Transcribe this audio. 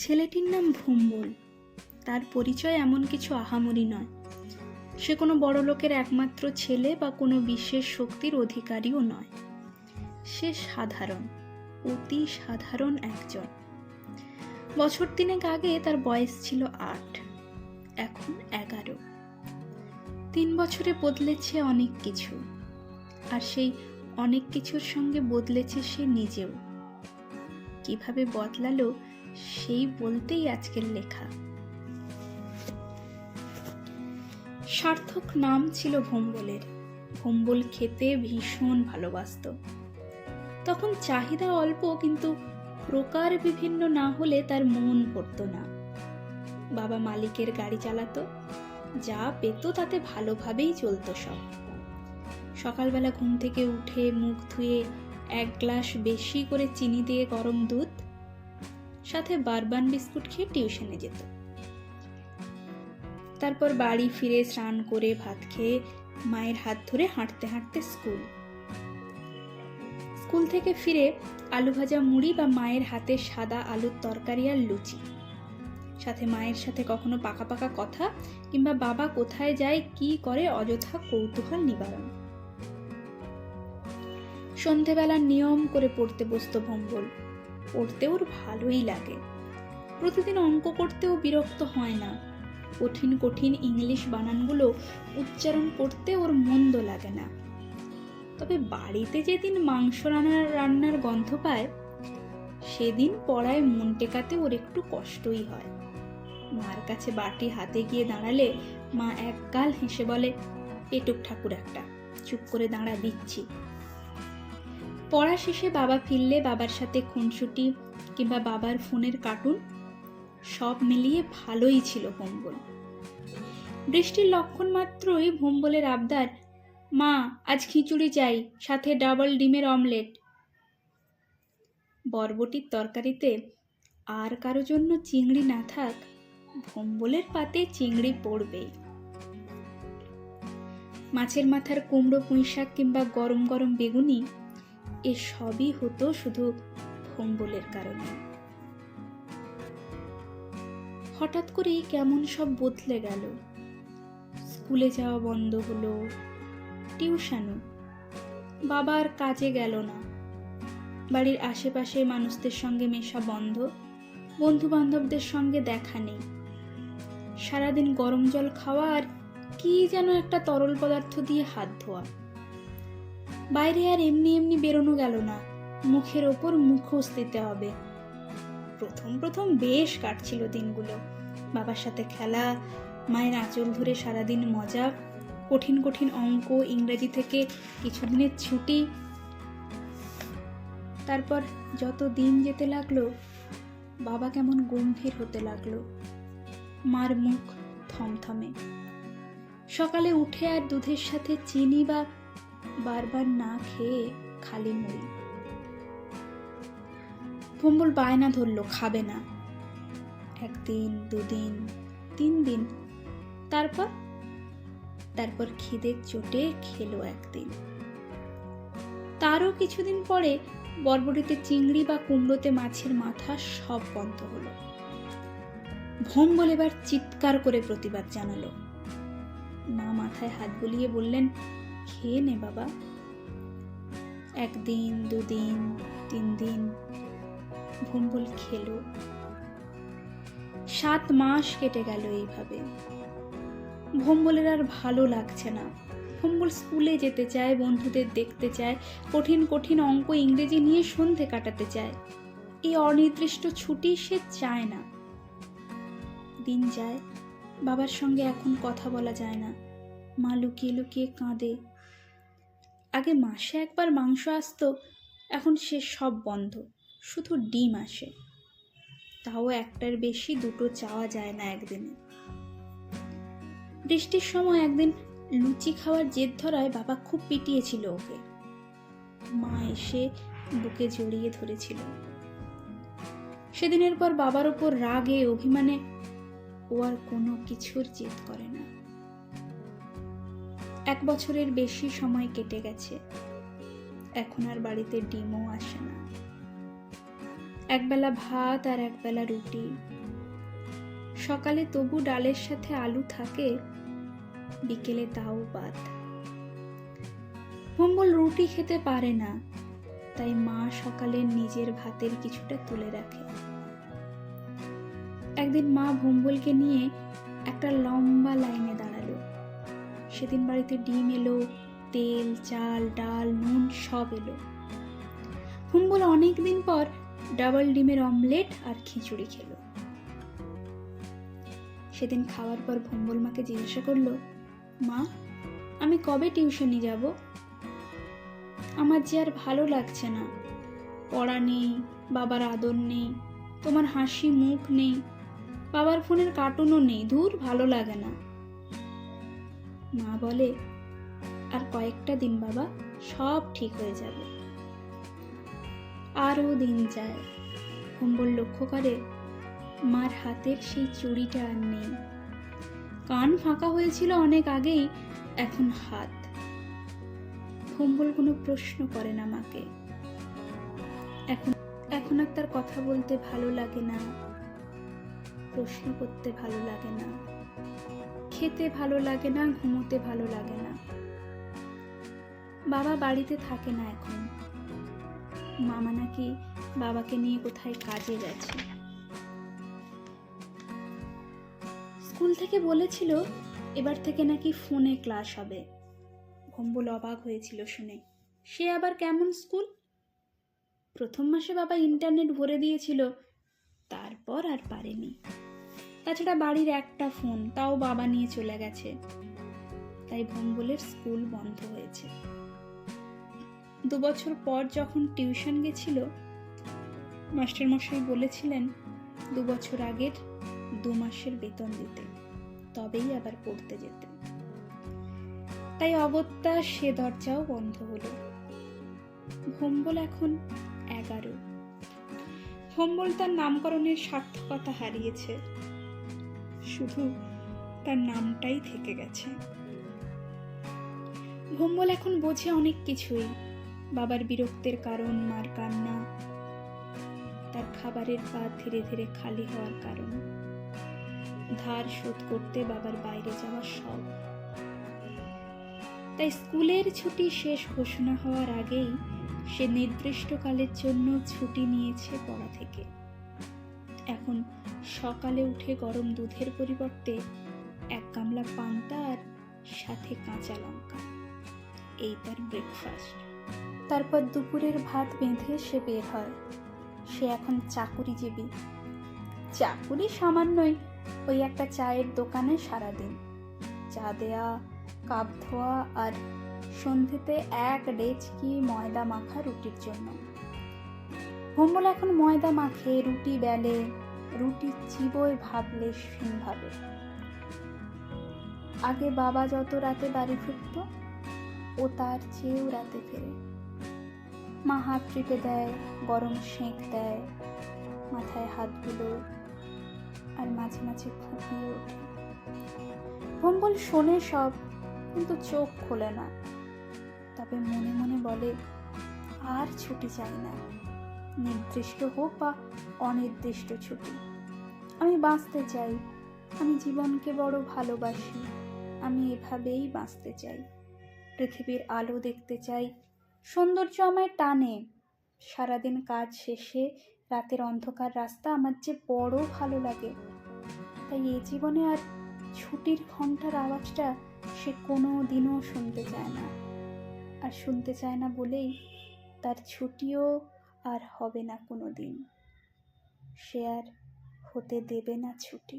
ছেলেটির নাম ভম্বল। তার পরিচয় এমন কিছু আহামরি নয়। সে কোনো বড়লোকের একমাত্র ছেলে বা কোনো বিশেষ শক্তির অধিকারীও নয়। সে সাধারণ, অতি সাধারণ একজন। বছর তিনেক আগে তার বয়স ছিল 8, এখন 11। 3 বছরে বদলেছে অনেক কিছু, আর সেই অনেক কিছুর সঙ্গে বদলেছে সে নিজেও। কিভাবে বদলালো সেই বলতেই আজকের লেখা। সার্থক নাম ছিল ভম্বলের। ভম্বল খেতে ভীষণ ভালোবাসত। তখন চাহিদা অল্প, কিন্তু প্রকার বিভিন্ন না হলে তার মন পড়তো না। বাবা মালিকের গাড়ি চালাতো, যা পেত তাতে ভালোভাবেই চলতো সব। সকালবেলা ঘুম থেকে উঠে মুখ ধুয়ে 1 গ্লাস বেশি করে চিনি দিয়ে গরম দুধ, সাথে বারবান বিস্কুট খেয়ে টিউশনে যেত। তারপর বাড়ি ফিরে স্নান করে ভাত খেয়ে মায়ের হাত ধরে হাঁটতে হাঁটতে স্কুল থেকে ফিরে আলু ভাজা মুড়ি বা মায়ের হাতে সাদা আলুর তরকারি আর লুচি, সাথে মায়ের সাথে কখনো পাকা পাকা কথা কিংবা বাবা কোথায় যায় কি করে অযথা কৌতূহল নিবারণ। সন্ধেবেলা নিয়ম করে পড়তে বসতো ভম্বল। পড়তে ওর ভালোই লাগে। প্রতিদিন অঙ্ক করতেও বিরক্ত হয় না। কঠিন কঠিন ইংলিশ বানানগুলো উচ্চারণ করতে ওর মন্দ লাগে না। তবে বাড়িতে যেদিন মাংস রান্নার গন্ধ পায়, সেদিন পড়ায় মন টেকাতে ওর একটু কষ্টই হয়। মার কাছে বাটি হাতে গিয়ে দাঁড়ালে মা একগাল হেসে বলে, পেটুক ঠাকুর একটা, চুপ করে দাঁড়া, দিচ্ছি। পড়া শেষে বাবা ফিরলে বাবার সাথে খুনসুটি কিংবা বাবার ফোনের কার্টুন, সব মিলিয়ে ভালোই ছিল ভম্বল। বৃষ্টির লক্ষণ মাত্রই ভম্বলের আবদার, মা আজ খিচুড়ি চাই, সাথে ডাবল ডিমের অমলেট। বরবটির তরকারিতে আর কারো জন্য চিংড়ি না থাক, ভম্বলের পাতে চিংড়ি পড়বেই। মাছের মাথার কুমড়ো পুঁইশাক কিংবা গরম গরম বেগুনি, এ সবই হতো শুধু ভম্বলের কারণে। হঠাৎ করেই কেমন সব বদলে গেল। স্কুলে যাওয়া বন্ধ হলো, টিউশনও। বাবা আর কাজে গেল না। বাড়ির আশেপাশে মানুষদের সঙ্গে মেশা বন্ধ, বন্ধু বান্ধবদের সঙ্গে দেখা নেই। সারাদিন গরম জল খাওয়া আর কি যেন একটা তরল পদার্থ দিয়ে হাত ধোয়া। বাইরে আর এমনি এমনি বেরোনো গেল না, মুখের ওপর মুখোশ দিতে হবে। প্রথম প্রথম বেশ কাটছিল দিনগুলো। বাবার সাথে খেলা, মায়ের আঁচল ধরে সারাদিন মজা, কঠিন কঠিন অঙ্ক, ইংরেজি থেকে কিছুদিনের ছুটি। তারপর যত দিন যেতে লাগলো, বাবা কেমন গম্ভীর হতে লাগলো, মার মুখ থমথমে। সকালে উঠে আর দুধের সাথে চিনি বা বারবার না খেয়ে খালি মুড়ি। ভম্বল বায়না ধরলো, খাবে না। 1 দিন, 2 দিন, 3 দিন, তারপর খিদের চোটে খেলো একদিন। তারও কিছুদিন পরে বরবটিতে চিংড়ি বা কুমড়োতে মাছের মাথা সব বন্ধ হলো। ভম্বল এবার চিৎকার করে প্রতিবাদ জানালো। মা মাথায় হাত বুলিয়ে বললেন, খেয়ে নে বাবা। 1 দিন, 2 দিন, 3 দিন ভম্বল খেলো। 7 মাস কেটে গেল এইভাবে। ভম্বলের আর ভালো লাগছে না। ভম্বল স্কুলে যেতে চায়, বন্ধুদের দেখতে চায়, কঠিন কঠিন অঙ্ক ইংরেজি নিয়ে সন্ধে কাটাতে চায়। এই অনির্দিষ্ট ছুটি সে চায় না। দিন যায়, বাবার সঙ্গে এখন কথা বলা যায় না। মা লুকিয়ে লুকিয়ে কাঁদে। আগে মাসে একবার মাংস আসতো, এখন সে সব বন্ধ, শুধু ডিম আসে। তাও 1টার বেশি 2টো চাওয়া যায় না একদিনে। বৃষ্টির সময় একদিন লুচি খাওয়ার জেদ ধরায় বাবা খুব পিটিয়েছিল ওকে। মা এসে বুকে জড়িয়ে ধরেছিল। সেদিনের পর বাবার উপর রাগে অভিমানে ও আর কোনো কিছুর জেদ করে না। 1 বছরের বেশি সময় কেটে গেছে, এখন আর বাড়িতে ডিমও আসে না। একবেলা ভাত আর একবেলা রুটি। সকালে তবু ডালের সাথে আলু থাকে, বিকেলে তাও বাদ। ভম্বল রুটি খেতে পারে না, তাই মা সকালে নিজের ভাতের কিছুটা তুলে রাখে। একদিন মা ভম্বলকে নিয়ে একটা লম্বা লাইনে দাঁড়ালো। সেদিন বাড়িতে ডিম এলো, তেল, চাল, ডাল, নুন সব এলো। ভম্বল অনেকদিন পর ডাবল ডিমের অমলেট আর খিচুড়ি খেলো। সেদিন খাওয়ার পর ভম্বল মাকে জিজ্ঞাসা করলো, মা, আমি কবে টিউশনি যাব? আমার যে আর ভালো লাগছে না, পড়া নেই, বাবার আদর নেই, তোমার হাসি মুখ নেই, বাবার ফোনের কার্টুনও নেই, ধুর ভালো লাগে না। মা বলে, আর কয়েকটা দিন বাবা, সব ঠিক হয়ে যাবে। আরও দিন যায়। ভম্বল লক্ষ্য করে মার হাতের সেই চুড়িটা আর নেই। কান ফাঁকা হয়েছিল অনেক আগেই, এখন হাত। ভম্বল কোনো প্রশ্ন করে না মাকে। এখন আর তার কথা বলতে ভালো লাগে না, প্রশ্ন করতে ভালো লাগে না, খেতে ভালো লাগে না, ঘুমোতে ভালো লাগে না। বাবা বাড়িতে থাকে না এখন। মামা নাকি বাবাকে নিয়ে কোথায় কাজে গেছে। স্কুল থেকে বলেছিল এবার থেকে নাকি ফোনে ক্লাস হবে। ভম্বল অবাক হয়েছিল শুনে। সে আবার কেমন স্কুল? প্রথম মাসে বাবা ইন্টারনেট ভরে দিয়েছিল, তারপর আর পারেনি। তাছাড়া বাড়ির একটা ফোন, তাও বাবা নিয়ে চলে গেছে। তাই ভম্বলের স্কুল বন্ধ হয়েছে। 2 বছর পর যখন টিউশন গেছিল, মাস্টারমশাই বলেছিলেন 2 বছর আগের 2 মাসের বেতন দিতে, তবেই আবার পড়তে যেতে। তাই অগত্যা সে দরজাও বন্ধ হলো। ভম্বল এখন 11। ভম্বল তার নামকরণের সার্থকতা হারিয়েছে, শুধু তার নামটাই থেকে গেছে। ভম্বল এখন বোঝে অনেক কিছুই। বাবার বিরক্তের কারণ, মার কান্না, তার খাবারের পাত ধীরে ধীরে খালি হওয়ার কারণ, ধার শোধ করতে বাবার বাইরে যাওয়া সব। তাই স্কুলের ছুটি শেষ ঘোষণা হওয়ার আগেই সে নির্দিষ্টকালের জন্য ছুটি নিয়েছে পড়া থেকে। এখন সকালে উঠে গরম দুধের পরিবর্তে 1 গামলা পান্তা আর সাথে কাঁচা লঙ্কা, এই তার ব্রেকফাস্ট। তারপর দুপুরের ভাত বেঁধে সে বের হয়। সে এখন চাকুরিজীবী। চাকুরি সামান্যই, ওই একটা চায়ের দোকানে সারাদিন চা দেয়া, কাপ ধোয়া আর সন্ধ্যেতে 1 ডেচকি ময়দা মাখা রুটির জন্য। ভম্বল এখন ময়দা মাখে, রুটি বেলে, রুটি চিবোয় ভাবলে ফিন ভাবে। আগে বাবা যত রাতে বাড়ি ফিরত, ও তার চেয়েও রাতে ফেরে। মা হাত টিপে দেয়, গরম সেঁক দেয়, মাথায় হাত বুলোয়, আর মাঝে মাঝে ফুঁপিয়ে ওঠে। ভম্বল শোনে সব, কিন্তু চোখ খোলে না। তবে মনে মনে বলে, আর ছুটি চাই না, নির্দিষ্ট হোক বা অনির্দিষ্ট ছুটি। আমি বাঁচতে চাই, আমি জীবনকে বড় ভালোবাসি, আমি এভাবেই বাঁচতে চাই। পৃথিবীর আলো দেখতে চাই, সৌন্দর্য আমায় টানে। সারাদিন কাজ শেষে রাতের অন্ধকার রাস্তা আমার যে বড় ভালো লাগে। তাই এই জীবনে আর ছুটির ঘন্টার আওয়াজটা সে কোনো দিনও শুনতে চায় না। আর শুনতে চায় না বলেই তার ছুটিও আর হবে না কোনো দিন। সে আর হতে দেবে না ছুটি।